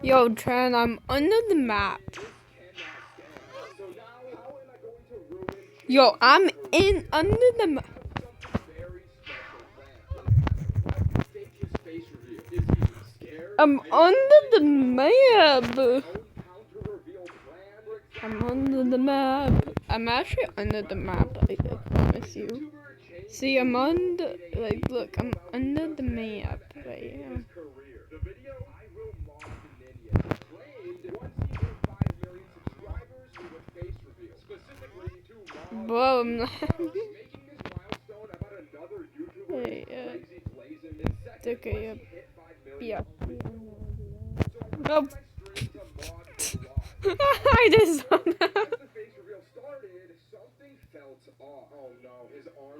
Yo, Tran, I'm under the map. Yo, I'm in under the map. I'm under the map. I'm under the map. I'm actually under the map, I promise you. See, I'm under, like, look, I'm under the map right here. Bro, I'm not. Hey, it's okay, yeah. Nope. I just saw that.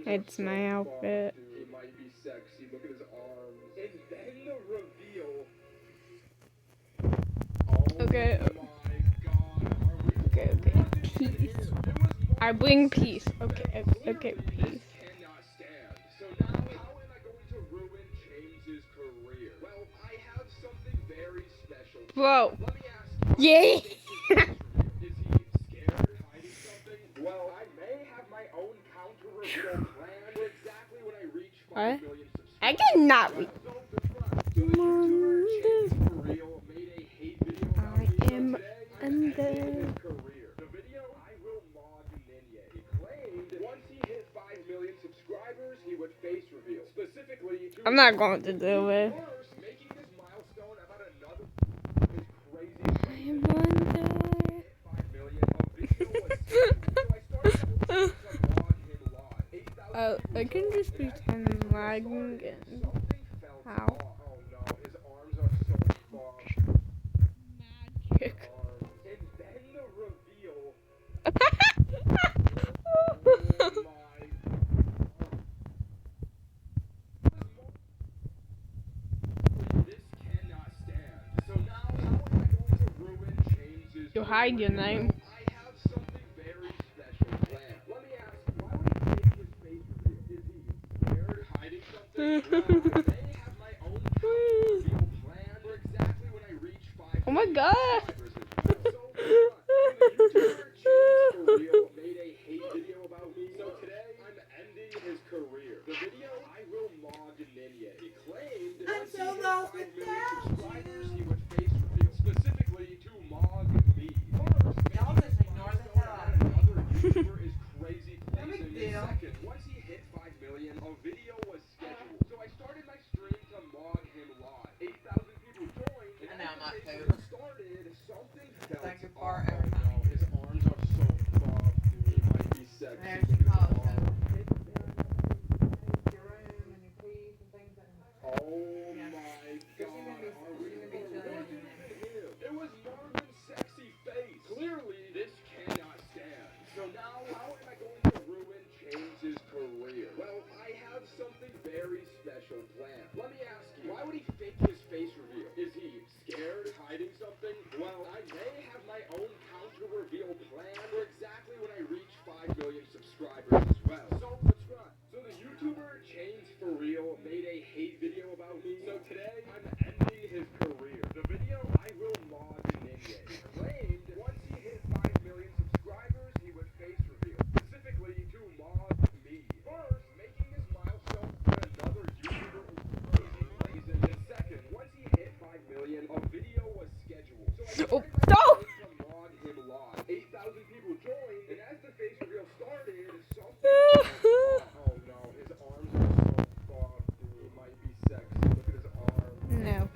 It's my outfit. Okay. Okay, okay. Peace. I bring peace. Okay, okay, peace. Bro. Yay! What? I cannot read. I am under. I'm not going to do it. I am under. I can just pretend I'm lagging and how? Magic. You hide your name. Oh my god! I'm so lost without you. Y'all just ignore the hell out of me. No big deal. I know I'm not food. Second part every time. There's your call, so your room and your keys and things and she's gonna be chilling. Oh, no! No.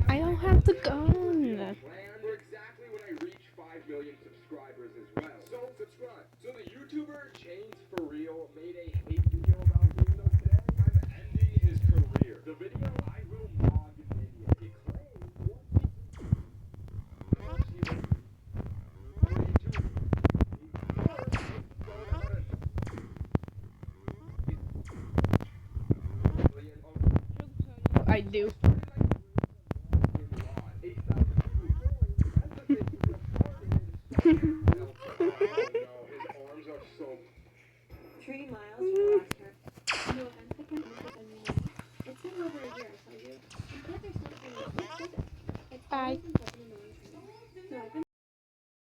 I don't have the gun. do.